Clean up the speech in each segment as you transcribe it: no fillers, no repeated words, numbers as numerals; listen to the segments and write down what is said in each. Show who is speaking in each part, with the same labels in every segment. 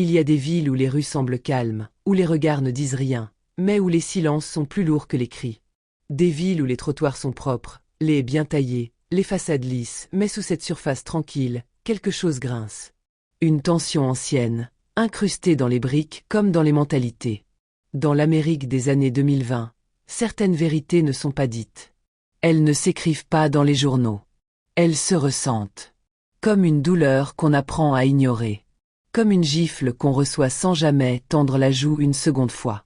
Speaker 1: Il y a des villes où les rues semblent calmes, où les regards ne disent rien, mais où les silences sont plus lourds que les cris. Des villes où les trottoirs sont propres, les haies bien taillées, les façades lisses, mais sous cette surface tranquille, quelque chose grince. Une tension ancienne, incrustée dans les briques comme dans les mentalités. Dans l'Amérique des années 2020, certaines vérités ne sont pas dites. Elles ne s'écrivent pas dans les journaux. Elles se ressentent. Comme une douleur qu'on apprend à ignorer. Comme une gifle qu'on reçoit sans jamais tendre la joue une seconde fois.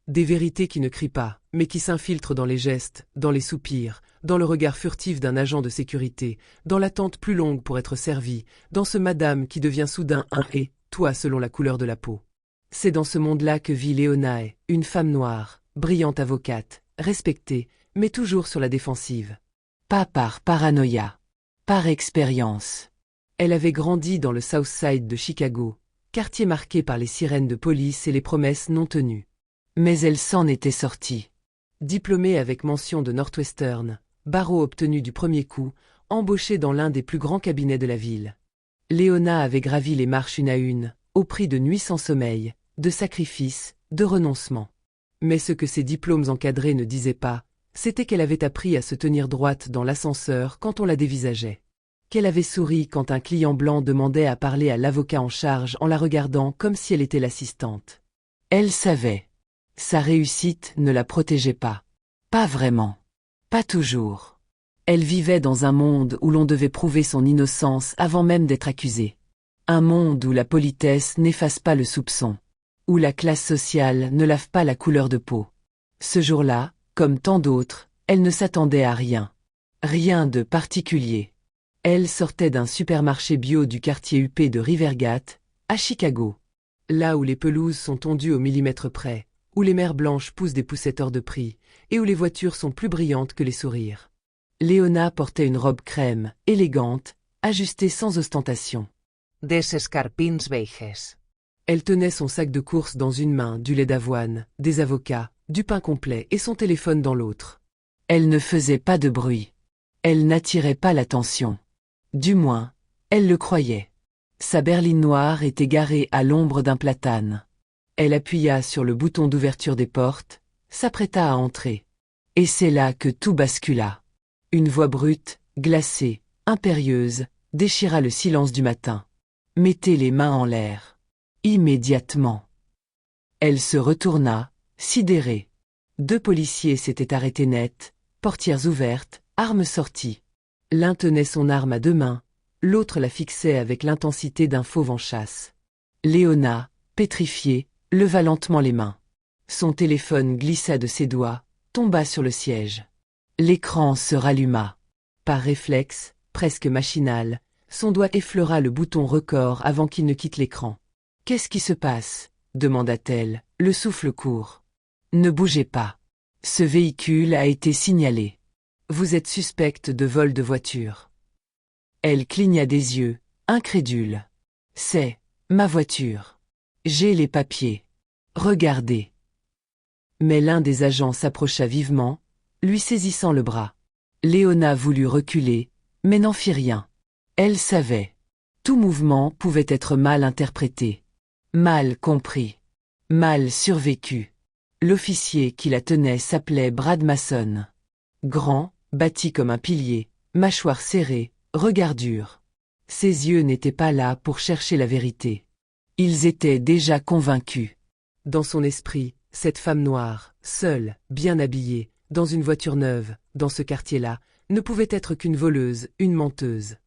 Speaker 1: Des vérités qui ne crient pas, mais qui s'infiltrent dans les gestes, dans les soupirs, dans le regard furtif d'un agent de sécurité, dans l'attente plus longue pour être servie, dans ce madame qui devient soudain un « et », toi selon la couleur de la peau. C'est dans ce monde-là que vit Léonae, une femme noire, brillante avocate, respectée, mais toujours sur la défensive. Pas par paranoïa. Par expérience. Elle avait grandi dans le South Side de Chicago, quartier marqué par les sirènes de police et les promesses non tenues. Mais elle s'en était sortie. Diplômée avec mention de Northwestern, barreau obtenu du premier coup, embauchée dans l'un des plus grands cabinets de la ville. Léona avait gravi les marches une à une, au prix de nuits sans sommeil, de sacrifices, de renoncements. Mais ce que ses diplômes encadrés ne disaient pas, c'était qu'elle avait appris à se tenir droite dans l'ascenseur quand on la dévisageait. Qu'elle avait souri quand un client blanc demandait à parler à l'avocat en charge en la regardant comme si elle était l'assistante. Elle savait. Sa réussite ne la protégeait pas. Pas vraiment. Pas toujours. Elle vivait dans un monde où l'on devait prouver son innocence avant même d'être accusé. Un monde où la politesse n'efface pas le soupçon. Où la classe sociale ne lave pas la couleur de peau. Ce jour-là, comme tant d'autres, elle ne s'attendait à rien. Rien de particulier. Elle sortait d'un supermarché bio du quartier huppé de Rivergate, à Chicago. Là où les pelouses sont tondues au millimètre près, où les mers blanches poussent des poussettes hors de prix, et où les voitures sont plus brillantes que les sourires. Léona portait une robe crème, élégante, ajustée sans ostentation.
Speaker 2: Des escarpins beiges.
Speaker 1: Elle tenait son sac de courses dans une main, du lait d'avoine, des avocats, du pain complet et son téléphone dans l'autre. Elle ne faisait pas de bruit. Elle n'attirait pas l'attention. Du moins, elle le croyait. Sa berline noire était garée à l'ombre d'un platane. Elle appuya sur le bouton d'ouverture des portes, s'apprêta à entrer. Et c'est là que tout bascula. Une voix brute, glacée, impérieuse, déchira le silence du matin. Mettez les mains en l'air. Immédiatement. Elle se retourna, sidérée. 2 policiers s'étaient arrêtés net, portières ouvertes, armes sorties. L'un tenait son arme à 2 mains, l'autre la fixait avec l'intensité d'un fauve en chasse. Léona, pétrifiée, leva lentement les mains. Son téléphone glissa de ses doigts, tomba sur le siège. L'écran se ralluma. Par réflexe, presque machinal, son doigt effleura le bouton record avant qu'il ne quitte l'écran. « Qu'est-ce qui se passe ?» demanda-t-elle, le souffle court. « Ne bougez pas. Ce véhicule a été signalé. Vous êtes suspecte de vol de voiture. » Elle cligna des yeux, incrédule. « C'est ma voiture. J'ai les papiers. Regardez. » Mais l'un des agents s'approcha vivement, lui saisissant le bras. Léona voulut reculer, mais n'en fit rien. Elle savait. Tout mouvement pouvait être mal interprété. Mal compris. Mal survécu. L'officier qui la tenait s'appelait Brad Mason. Grand, bâti comme un pilier, mâchoire serrée, regard dur. Ses yeux n'étaient pas là pour chercher la vérité. Ils étaient déjà convaincus. Dans son esprit, cette femme noire, seule, bien habillée, dans une voiture neuve, dans ce quartier-là, ne pouvait être qu'une voleuse, une menteuse.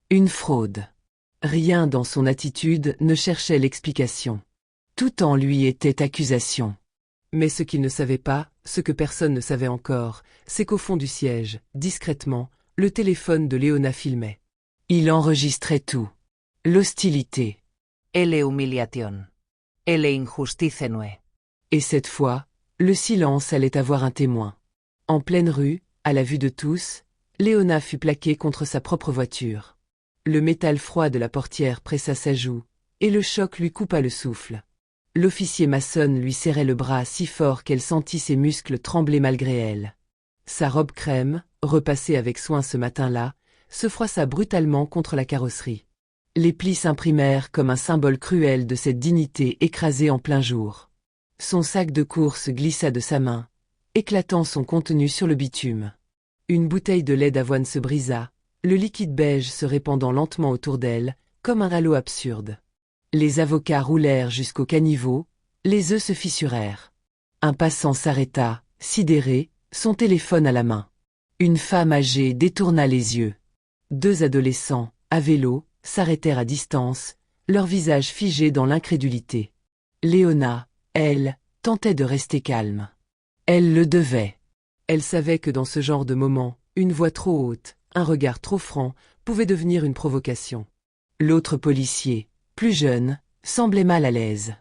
Speaker 1: Une fraude. Rien dans son attitude ne cherchait l'explication. Tout en lui était accusation. Mais ce qu'il ne savait pas, ce que personne ne savait encore, c'est qu'au fond du siège, discrètement, le téléphone de Léona filmait. Il enregistrait tout. L'hostilité.
Speaker 2: Elle humiliación. Elle injusticenue.
Speaker 1: Et cette fois, le silence allait avoir un témoin. En pleine rue, à la vue de tous, Léona fut plaquée contre sa propre voiture. Le métal froid de la portière pressa sa joue, et le choc lui coupa le souffle. L'officier Mason lui serrait le bras si fort qu'elle sentit ses muscles trembler malgré elle. Sa robe crème, repassée avec soin ce matin-là, se froissa brutalement contre la carrosserie. Les plis s'imprimèrent comme un symbole cruel de cette dignité écrasée en plein jour. Son sac de course glissa de sa main, éclatant son contenu sur le bitume. Une bouteille de lait d'avoine se brisa, le liquide beige se répandant lentement autour d'elle, comme un halo absurde. Les avocats roulèrent jusqu'au caniveau, les œufs se fissurèrent. Un passant s'arrêta, sidéré, son téléphone à la main. Une femme âgée détourna les yeux. 2 adolescents, à vélo, s'arrêtèrent à distance, leurs visages figés dans l'incrédulité. Léona, elle, tentait de rester calme. Elle le devait. Elle savait que dans ce genre de moment, une voix trop haute, un regard trop franc, pouvait devenir une provocation. L'autre policier, plus jeune, semblait mal à l'aise.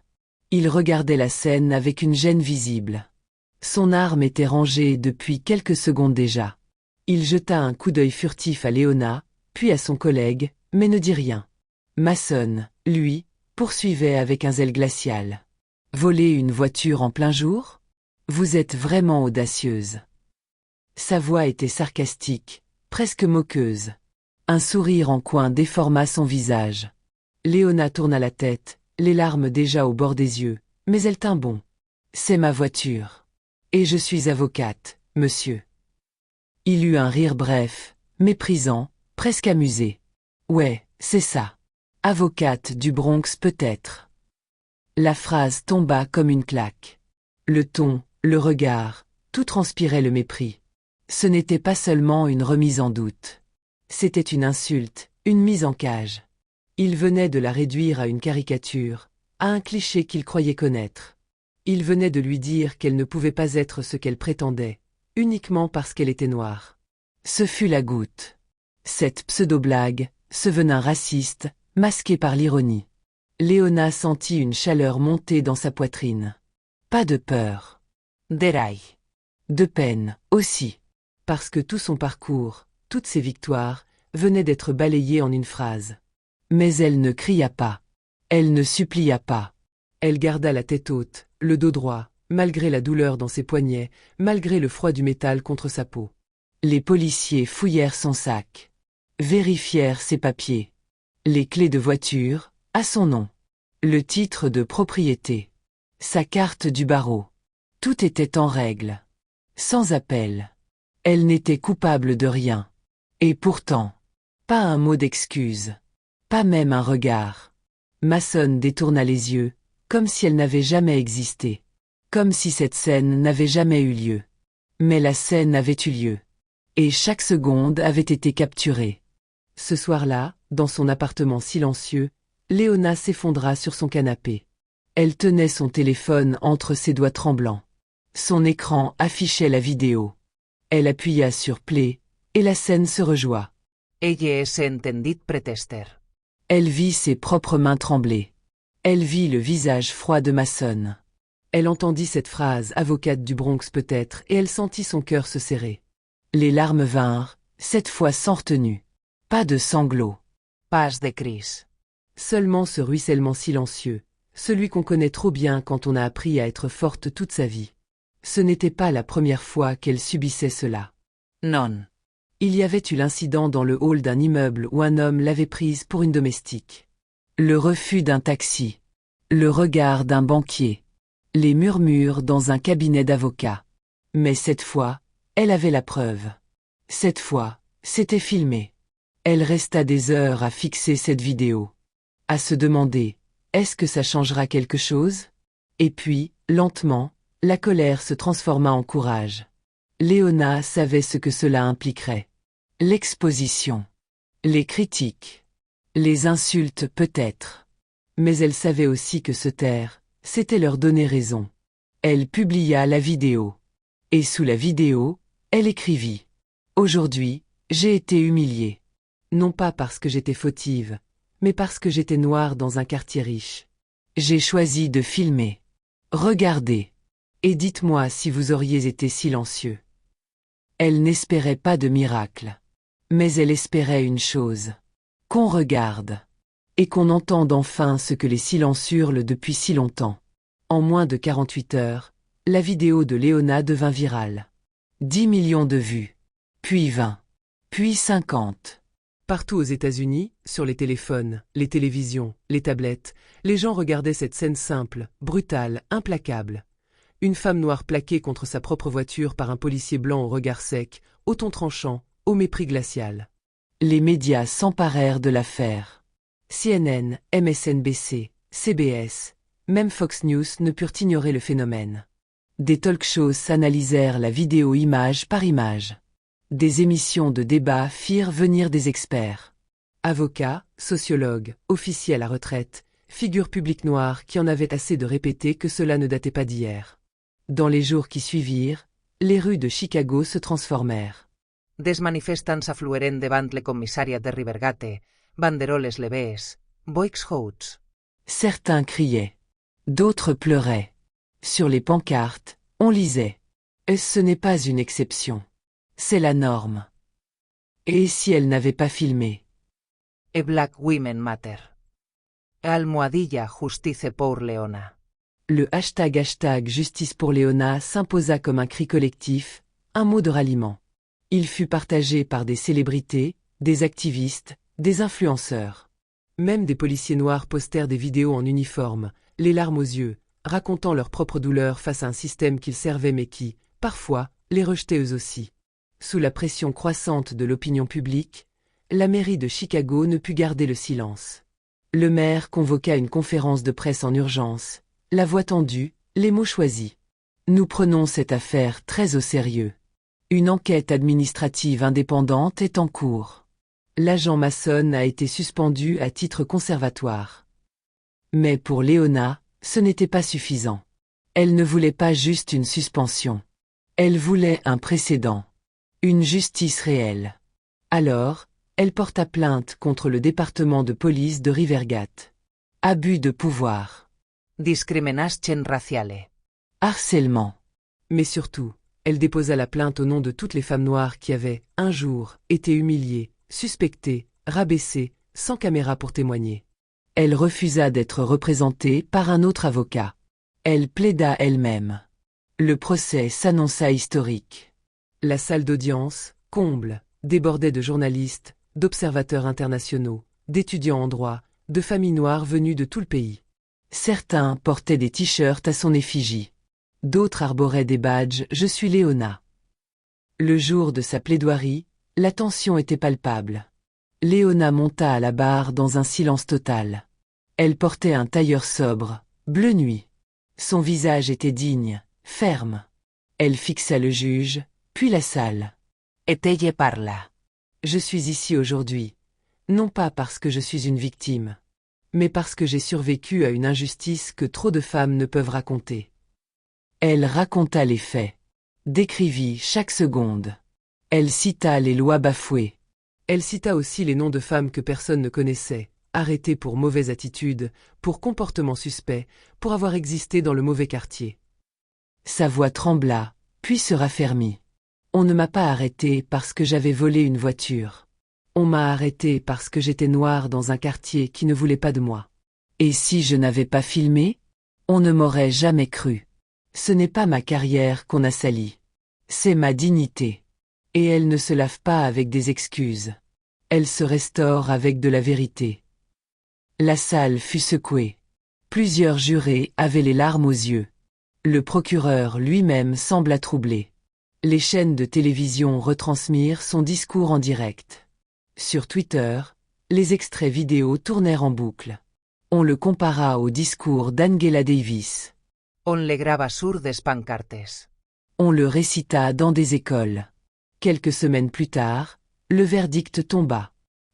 Speaker 1: Il regardait la scène avec une gêne visible. Son arme était rangée depuis quelques secondes déjà. Il jeta un coup d'œil furtif à Léona, puis à son collègue, mais ne dit rien. Mason, lui, poursuivait avec un zèle glacial. Voler une voiture en plein jour? Vous êtes vraiment audacieuse. Sa voix était sarcastique, presque moqueuse. Un sourire en coin déforma son visage. Léona tourna la tête, les larmes déjà au bord des yeux, mais elle tint bon. C'est ma voiture. Et je suis avocate, monsieur. Il eut un rire bref, méprisant, presque amusé. Ouais, c'est ça. Avocate du Bronx peut-être. La phrase tomba comme une claque. Le ton, le regard, tout transpirait le mépris. Ce n'était pas seulement une remise en doute. C'était une insulte, une mise en cage. Il venait de la réduire à une caricature, à un cliché qu'il croyait connaître. Il venait de lui dire qu'elle ne pouvait pas être ce qu'elle prétendait, uniquement parce qu'elle était noire. Ce fut la goutte. Cette pseudo-blague, ce venin raciste, masqué par l'ironie. Léona sentit une chaleur monter dans sa poitrine. Pas de peur. Déraille. De peine, aussi. Parce que tout son parcours, toutes ses victoires, venaient d'être balayées en une phrase. Mais elle ne cria pas. Elle ne supplia pas. Elle garda la tête haute, le dos droit, malgré la douleur dans ses poignets, malgré le froid du métal contre sa peau. Les policiers fouillèrent son sac. Vérifièrent ses papiers. Les clés de voiture, à son nom. Le titre de propriété. Sa carte du barreau. Tout était en règle. Sans appel. Elle n'était coupable de rien. Et pourtant, pas un mot d'excuse. Pas même un regard. Mason détourna les yeux, comme si elle n'avait jamais existé. Comme si cette scène n'avait jamais eu lieu. Mais la scène avait eu lieu. Et chaque seconde avait été capturée. Ce soir-là, dans son appartement silencieux, Léona s'effondra sur son canapé. Elle tenait son téléphone entre ses doigts tremblants. Son écran affichait la vidéo. Elle appuya sur play, et la scène se rejoua.
Speaker 2: Ella se entendit pretester.
Speaker 1: Elle vit ses propres mains trembler. Elle vit le visage froid de Mason. Elle entendit cette phrase « avocate du Bronx peut-être » et elle sentit son cœur se serrer. Les larmes vinrent, cette fois sans retenue. Pas de sanglots.
Speaker 2: Pas de cris.
Speaker 1: Seulement ce ruissellement silencieux, celui qu'on connaît trop bien quand on a appris à être forte toute sa vie. Ce n'était pas la première fois qu'elle subissait cela.
Speaker 2: Non.
Speaker 1: Il y avait eu l'incident dans le hall d'un immeuble où un homme l'avait prise pour une domestique. Le refus d'un taxi. Le regard d'un banquier. Les murmures dans un cabinet d'avocat. Mais cette fois, elle avait la preuve. Cette fois, c'était filmé. Elle resta des heures à fixer cette vidéo. À se demander, est-ce que ça changera quelque chose? Et puis, lentement, la colère se transforma en courage. Léona savait ce que cela impliquerait. L'exposition. Les critiques. Les insultes peut-être. Mais elle savait aussi que se taire, c'était leur donner raison. Elle publia la vidéo. Et sous la vidéo, elle écrivit. Aujourd'hui, j'ai été humiliée. Non pas parce que j'étais fautive, mais parce que j'étais noire dans un quartier riche. J'ai choisi de filmer. Regardez. Et dites-moi si vous auriez été silencieux. Elle n'espérait pas de miracle. Mais elle espérait une chose. Qu'on regarde. Et qu'on entende enfin ce que les silences hurlent depuis si longtemps. En moins de 48 heures, la vidéo de Léona devint virale. 10 millions de vues. Puis 20. Puis 50. Partout aux États-Unis, sur les téléphones, les télévisions, les tablettes, les gens regardaient cette scène simple, brutale, implacable. Une femme noire plaquée contre sa propre voiture par un policier blanc au regard sec, au ton tranchant, au mépris glacial. Les médias s'emparèrent de l'affaire. CNN, MSNBC, CBS, même Fox News ne purent ignorer le phénomène. Des talk-shows analysèrent la vidéo image par image. Des émissions de débat firent venir des experts. Avocats, sociologues, officiers à la retraite, figures publiques noires qui en avaient assez de répéter que cela ne datait pas d'hier. Dans les jours qui suivirent, les rues de Chicago se transformèrent.
Speaker 2: Des manifestants aflueren davant le commissariat de Rivergate, banderoles levées, boix houts.
Speaker 1: Certains criaient. D'autres pleuraient. Sur les pancartes, on lisait. Ce n'est pas une exception. C'est la norme. Et si elle n'avait pas filmé?
Speaker 2: E Black Women Matter. Almohadilla Justice pour Leona.
Speaker 1: Le hashtag Justice pour Leona s'imposa comme un cri collectif, un mot de ralliement. Il fut partagé par des célébrités, des activistes, des influenceurs. Même des policiers noirs postèrent des vidéos en uniforme, les larmes aux yeux, racontant leur propre douleur face à un système qu'ils servaient mais qui, parfois, les rejetait eux aussi. Sous la pression croissante de l'opinion publique, la mairie de Chicago ne put garder le silence. Le maire convoqua une conférence de presse en urgence, la voix tendue, les mots choisis. Nous prenons cette affaire très au sérieux. Une enquête administrative indépendante est en cours. L'agent Mason a été suspendu à titre conservatoire. Mais pour Leona, ce n'était pas suffisant. Elle ne voulait pas juste une suspension. Elle voulait un précédent. Une justice réelle. Alors, elle porta plainte contre le département de police de Rivergate. Abus de pouvoir.
Speaker 2: Discrimination raciale.
Speaker 1: Harcèlement. Mais surtout, elle déposa la plainte au nom de toutes les femmes noires qui avaient, un jour, été humiliées, suspectées, rabaissées, sans caméra pour témoigner. Elle refusa d'être représentée par un autre avocat. Elle plaida elle-même. Le procès s'annonça historique. La salle d'audience, comble, débordait de journalistes, d'observateurs internationaux, d'étudiants en droit, de familles noires venues de tout le pays. Certains portaient des t-shirts à son effigie. D'autres arboraient des badges « Je suis Leona ». Le jour de sa plaidoirie, la tension était palpable. Leona monta à la barre dans un silence total. Elle portait un tailleur sobre, bleu nuit. Son visage était digne, ferme. Elle fixa le juge, puis la salle.
Speaker 2: Ella parla.
Speaker 1: Je suis ici aujourd'hui, non pas parce que je suis une victime, mais parce que j'ai survécu à une injustice que trop de femmes ne peuvent raconter. Elle raconta les faits, décrivit chaque seconde. Elle cita les lois bafouées. Elle cita aussi les noms de femmes que personne ne connaissait, arrêtées pour mauvaise attitude, pour comportement suspect, pour avoir existé dans le mauvais quartier. Sa voix trembla, puis se raffermit. On ne m'a pas arrêtée parce que j'avais volé une voiture. On m'a arrêtée parce que j'étais noire dans un quartier qui ne voulait pas de moi. Et si je n'avais pas filmé, on ne m'aurait jamais cru. Ce n'est pas ma carrière qu'on a salie. C'est ma dignité. Et elle ne se lave pas avec des excuses. Elle se restaure avec de la vérité. La salle fut secouée. Plusieurs jurés avaient les larmes aux yeux. Le procureur lui-même sembla troublé. Les chaînes de télévision retransmirent son discours en direct. Sur Twitter, les extraits vidéo tournèrent en boucle. On le compara au discours d'Angela Davis.
Speaker 2: On le graba sur des pancartes.
Speaker 1: On le récita dans des écoles. Quelques semaines plus tard, le verdict tomba.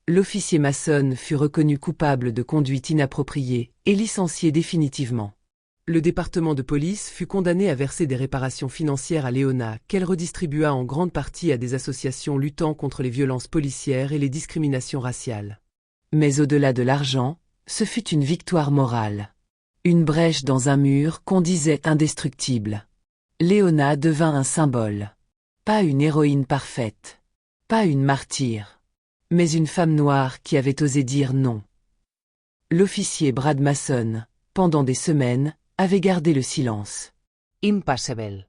Speaker 1: L'officier Mason fut reconnu coupable de conduite inappropriée et licencié définitivement. Le département de police fut condamné à verser des réparations financières à Leona, qu'elle redistribua en grande partie à des associations luttant contre les violences policières et les discriminations raciales. Mais au-delà de l'argent, ce fut une victoire morale. Une brèche dans un mur qu'on disait indestructible. Leona devint un symbole. Pas une héroïne parfaite. Pas une martyre. Mais une femme noire qui avait osé dire non. L'officier Brad Mason, pendant des semaines, avait gardé le silence.
Speaker 2: Impassible.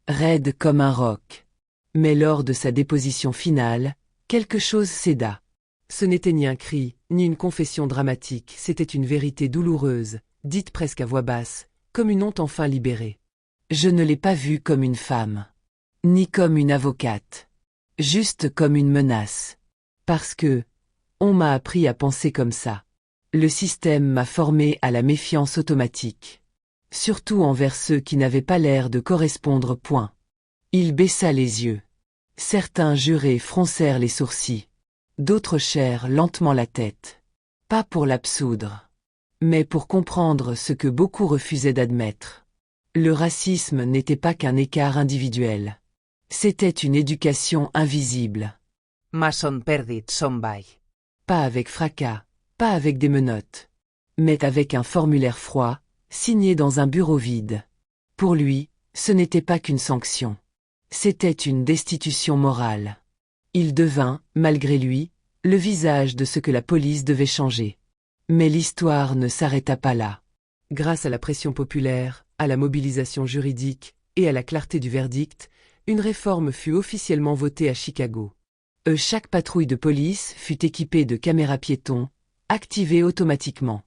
Speaker 1: Raide comme un roc. Mais lors de sa déposition finale, quelque chose céda. Ce n'était ni un cri, ni une confession dramatique, c'était une vérité douloureuse, dite presque à voix basse, comme une honte enfin libérée. Je ne l'ai pas vue comme une femme. Ni comme une avocate. Juste comme une menace. Parce que, on m'a appris à penser comme ça. Le système m'a formé à la méfiance automatique. Surtout envers ceux qui n'avaient pas l'air de correspondre point. Il baissa les yeux. Certains jurés froncèrent les sourcils. D'autres hochèrent lentement la tête. Pas pour l'absoudre. Mais pour comprendre ce que beaucoup refusaient d'admettre. Le racisme n'était pas qu'un écart individuel. C'était une éducation invisible.
Speaker 2: Mason perdit son bail.
Speaker 1: Pas avec fracas, pas avec des menottes. Mais avec un formulaire froid, signé dans un bureau vide. Pour lui, ce n'était pas qu'une sanction. C'était une destitution morale. Il devint, malgré lui, le visage de ce que la police devait changer. Mais l'histoire ne s'arrêta pas là. Grâce à la pression populaire, à la mobilisation juridique et à la clarté du verdict, une réforme fut officiellement votée à Chicago. Chaque patrouille de police fut équipée de caméras piétons, activées automatiquement.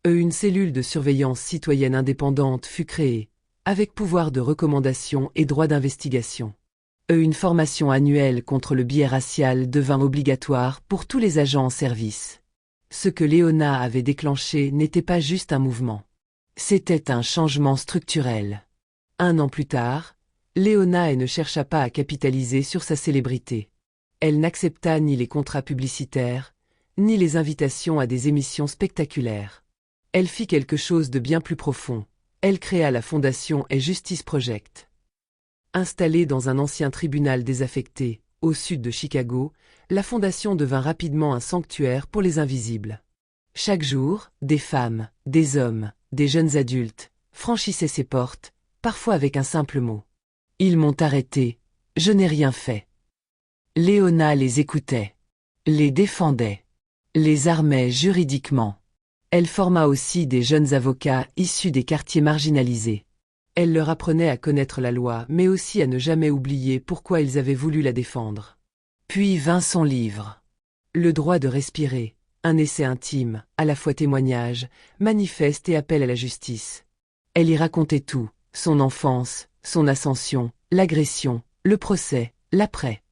Speaker 1: Une cellule de surveillance citoyenne indépendante fut créée, avec pouvoir de recommandation et droit d'investigation. Une formation annuelle contre le biais racial devint obligatoire pour tous les agents en service. Ce que Léona avait déclenché n'était pas juste un mouvement. C'était un changement structurel. 1 an plus tard, Léona ne chercha pas à capitaliser sur sa célébrité. Elle n'accepta ni les contrats publicitaires, ni les invitations à des émissions spectaculaires. Elle fit quelque chose de bien plus profond. Elle créa la fondation et Justice Project. Installée dans un ancien tribunal désaffecté, au sud de Chicago, la fondation devint rapidement un sanctuaire pour les invisibles. Chaque jour, des femmes, des hommes, des jeunes adultes, franchissaient ses portes, parfois avec un simple mot. Ils m'ont arrêté, je n'ai rien fait. Léona les écoutait, les défendait, les armait juridiquement. Elle forma aussi des jeunes avocats issus des quartiers marginalisés. Elle leur apprenait à connaître la loi, mais aussi à ne jamais oublier pourquoi ils avaient voulu la défendre. Puis vint son livre. Le droit de respirer, un essai intime, à la fois témoignage, manifeste et appel à la justice. Elle y racontait tout, son enfance, son ascension, l'agression, le procès, l'après.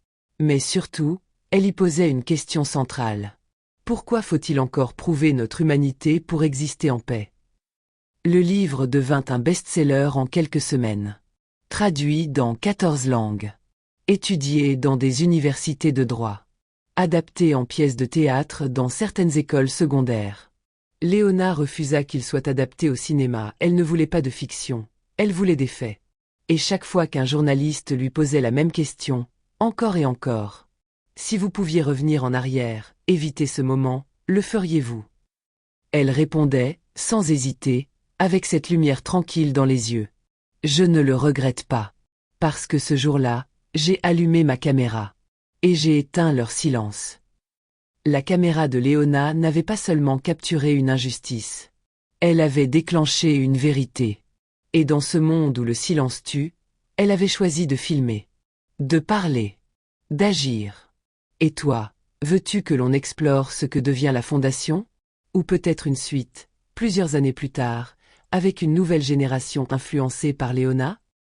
Speaker 1: Mais surtout, elle y posait une question centrale. Pourquoi faut-il encore prouver notre humanité pour exister en paix? Le livre devint un best-seller en quelques semaines. Traduit dans 14 langues. Étudié dans des universités de droit. Adapté en pièces de théâtre dans certaines écoles secondaires. Léona refusa qu'il soit adapté au cinéma, elle ne voulait pas de fiction, elle voulait des faits. Et chaque fois qu'un journaliste lui posait la même question, encore et encore. Si vous pouviez revenir en arrière, éviter ce moment, le feriez-vous? Elle répondait, sans hésiter, avec cette lumière tranquille dans les yeux. Je ne le regrette pas. Parce que ce jour-là, j'ai allumé ma caméra. Et j'ai éteint leur silence. La caméra de Léona n'avait pas seulement capturé une injustice. Elle avait déclenché une vérité. Et dans ce monde où le silence tue, elle avait choisi de filmer. De parler. D'agir. Et toi, veux-tu que l'on explore ce que devient la Fondation? Ou peut-être une suite, plusieurs années plus tard, avec une nouvelle génération influencée par Léona?